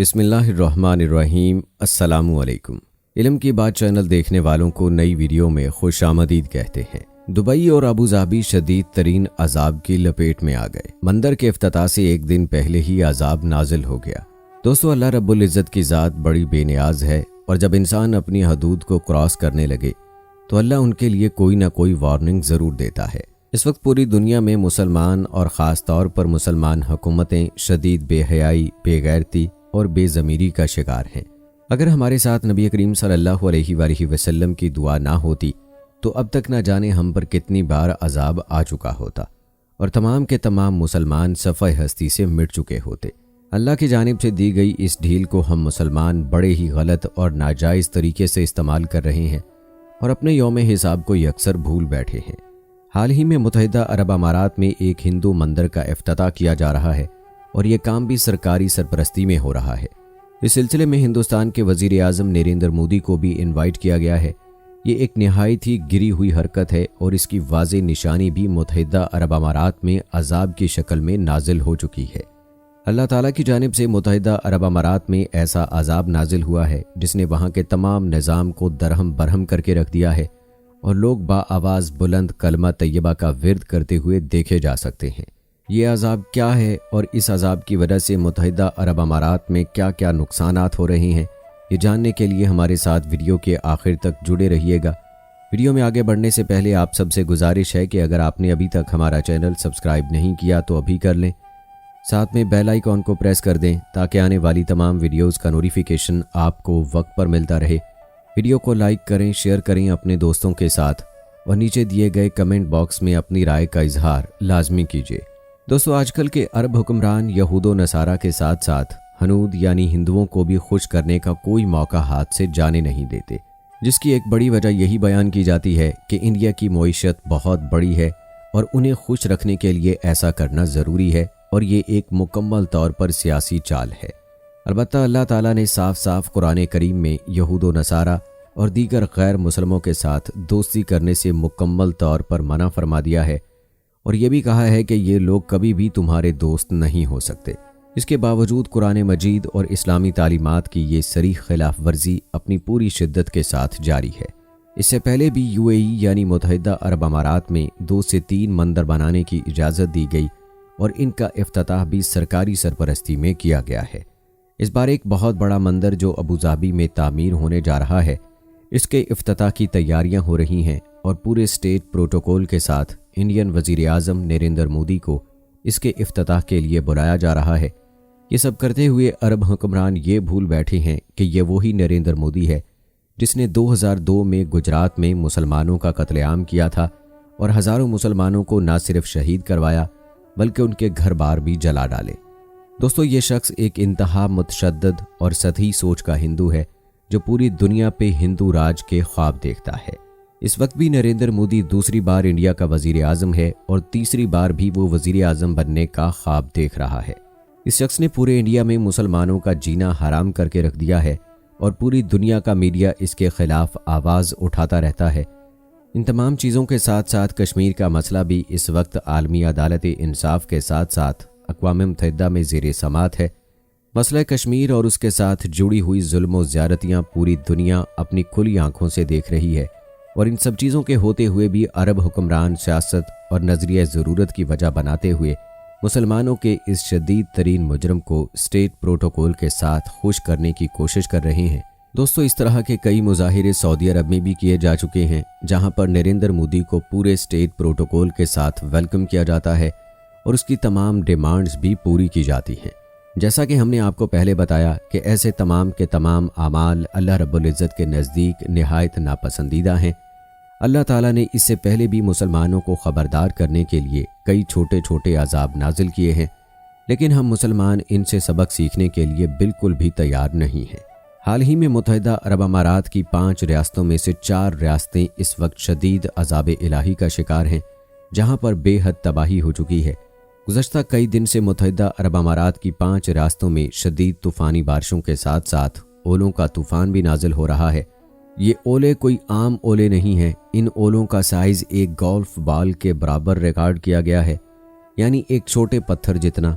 بسم اللہ الرحمن الرحیم۔ السلام علیکم۔ علم کی بات چینل دیکھنے والوں کو نئی ویڈیو میں خوش آمدید کہتے ہیں۔ دبئی اور ابوظہبی شدید ترین عذاب کی لپیٹ میں آ گئے۔ مندر کے افتتاح سے ایک دن پہلے ہی عذاب نازل ہو گیا۔ دوستو، اللہ رب العزت کی ذات بڑی بے نیاز ہے، اور جب انسان اپنی حدود کو کراس کرنے لگے تو اللہ ان کے لیے کوئی نہ کوئی وارننگ ضرور دیتا ہے۔ اس وقت پوری دنیا میں مسلمان اور خاص طور پر مسلمان حکومتیں شدید بے حیائی، بے غیرتی اور بے ضمیری کا شکار ہیں۔ اگر ہمارے ساتھ نبی کریم صلی اللہ علیہ وآلہ وسلم کی دعا نہ ہوتی تو اب تک نہ جانے ہم پر کتنی بار عذاب آ چکا ہوتا اور تمام کے تمام مسلمان صفحہ ہستی سے مٹ چکے ہوتے۔ اللہ کی جانب سے دی گئی اس ڈھیل کو ہم مسلمان بڑے ہی غلط اور ناجائز طریقے سے استعمال کر رہے ہیں اور اپنے یوم حساب کو یکسر بھول بیٹھے ہیں۔ حال ہی میں متحدہ عرب امارات میں ایک ہندو مندر کا افتتاح کیا جا رہا ہے اور یہ کام بھی سرکاری سرپرستی میں ہو رہا ہے۔ اس سلسلے میں ہندوستان کے وزیر اعظم نریندر مودی کو بھی انوائٹ کیا گیا ہے۔ یہ ایک نہایت ہی گری ہوئی حرکت ہے اور اس کی واضح نشانی بھی متحدہ عرب امارات میں عذاب کی شکل میں نازل ہو چکی ہے۔ اللہ تعالیٰ کی جانب سے متحدہ عرب امارات میں ایسا عذاب نازل ہوا ہے جس نے وہاں کے تمام نظام کو درہم برہم کر کے رکھ دیا ہے، اور لوگ بآواز بلند کلمہ طیبہ کا ورد کرتے ہوئے دیکھے جا سکتے ہیں۔ یہ عذاب کیا ہے اور اس عذاب کی وجہ سے متحدہ عرب امارات میں کیا کیا نقصانات ہو رہے ہیں، یہ جاننے کے لیے ہمارے ساتھ ویڈیو کے آخر تک جڑے رہیے گا۔ ویڈیو میں آگے بڑھنے سے پہلے آپ سب سے گزارش ہے کہ اگر آپ نے ابھی تک ہمارا چینل سبسکرائب نہیں کیا تو ابھی کر لیں، ساتھ میں بیل آئیکن کو پریس کر دیں تاکہ آنے والی تمام ویڈیوز کا نوٹیفیکیشن آپ کو وقت پر ملتا رہے۔ ویڈیو کو لائک کریں، شیئر کریں اپنے دوستوں کے ساتھ، اور نیچے دیے گئے کمنٹ باکس میں اپنی رائے کا اظہار لازمی کیجیے۔ دوستو، آج کل کے عرب حکمران یہود و نصارہ کے ساتھ ساتھ ہنود یعنی ہندوؤں کو بھی خوش کرنے کا کوئی موقع ہاتھ سے جانے نہیں دیتے، جس کی ایک بڑی وجہ یہی بیان کی جاتی ہے کہ انڈیا کی معیشت بہت بڑی ہے اور انہیں خوش رکھنے کے لیے ایسا کرنا ضروری ہے، اور یہ ایک مکمل طور پر سیاسی چال ہے۔ البتہ اللہ تعالیٰ نے صاف صاف قرآن کریم میں یہود و نصارہ اور دیگر غیر مسلموں کے ساتھ دوستی کرنے سے مکمل طور پر منع فرما دیا ہے، اور یہ بھی کہا ہے کہ یہ لوگ کبھی بھی تمہارے دوست نہیں ہو سکتے۔ اس کے باوجود قرآن مجید اور اسلامی تعلیمات کی یہ صریح خلاف ورزی اپنی پوری شدت کے ساتھ جاری ہے۔ اس سے پہلے بھی UAE یعنی متحدہ عرب امارات میں 2 سے 3 مندر بنانے کی اجازت دی گئی اور ان کا افتتاح بھی سرکاری سرپرستی میں کیا گیا ہے۔ اس بار ایک بہت بڑا مندر جو ابوظہبی میں تعمیر ہونے جا رہا ہے، اس کے افتتاح کی تیاریاں ہو رہی ہیں اور پورے اسٹیٹ پروٹوکول کے ساتھ انڈین وزیر اعظم نریندر مودی کو اس کے افتتاح کے لیے بلایا جا رہا ہے۔ یہ سب کرتے ہوئے عرب حکمران یہ بھول بیٹھے ہیں کہ یہ وہی نریندر مودی ہے جس نے 2002 میں گجرات میں مسلمانوں کا قتل عام کیا تھا اور ہزاروں مسلمانوں کو نہ صرف شہید کروایا بلکہ ان کے گھر بار بھی جلا ڈالے۔ دوستو، یہ شخص ایک انتہا متشدد اور سطحی سوچ کا ہندو ہے جو پوری دنیا پہ ہندو راج کے خواب دیکھتا ہے۔ اس وقت بھی نریندر مودی دوسری بار انڈیا کا وزیر اعظم ہے اور تیسری بار بھی وہ وزیر اعظم بننے کا خواب دیکھ رہا ہے۔ اس شخص نے پورے انڈیا میں مسلمانوں کا جینا حرام کر کے رکھ دیا ہے اور پوری دنیا کا میڈیا اس کے خلاف آواز اٹھاتا رہتا ہے۔ ان تمام چیزوں کے ساتھ ساتھ کشمیر کا مسئلہ بھی اس وقت عالمی عدالت انصاف کے ساتھ ساتھ اقوام متحدہ میں زیر سماعت ہے۔ مسئلہ کشمیر اور اس کے ساتھ جڑی ہوئی ظلم و زیادتیاں پوری دنیا اپنی کھلی آنکھوں سے دیکھ رہی ہے، اور ان سب چیزوں کے ہوتے ہوئے بھی عرب حکمران سیاست اور نظریہ ضرورت کی وجہ بناتے ہوئے مسلمانوں کے اس شدید ترین مجرم کو اسٹیٹ پروٹوکول کے ساتھ خوش کرنے کی کوشش کر رہے ہیں۔ دوستو، اس طرح کے کئی مظاہرے سعودی عرب میں بھی کیے جا چکے ہیں، جہاں پر نریندر مودی کو پورے اسٹیٹ پروٹوکول کے ساتھ ویلکم کیا جاتا ہے اور اس کی تمام ڈیمانڈز بھی پوری کی جاتی ہیں۔ جیسا کہ ہم نے آپ کو پہلے بتایا کہ ایسے تمام کے تمام اعمال اللہ رب العزت کے نزدیک نہایت ناپسندیدہ ہیں۔ اللہ تعالیٰ نے اس سے پہلے بھی مسلمانوں کو خبردار کرنے کے لیے کئی چھوٹے چھوٹے عذاب نازل کیے ہیں، لیکن ہم مسلمان ان سے سبق سیکھنے کے لیے بالکل بھی تیار نہیں ہیں۔ حال ہی میں متحدہ عرب امارات کی 5 ریاستوں میں سے 4 ریاستیں اس وقت شدید عذاب الہی کا شکار ہیں، جہاں پر بے حد تباہی ہو چکی ہے۔ گزشتہ کئی دن سے متحدہ عرب امارات کی 5 ریاستوں میں شدید طوفانی بارشوں کے ساتھ ساتھ اولوں کا طوفان بھی نازل ہو رہا ہے۔ یہ اولے کوئی عام اولے نہیں ہیں، ان اولوں کا سائز ایک گولف بال کے برابر ریکارڈ کیا گیا ہے، یعنی ایک چھوٹے پتھر جتنا،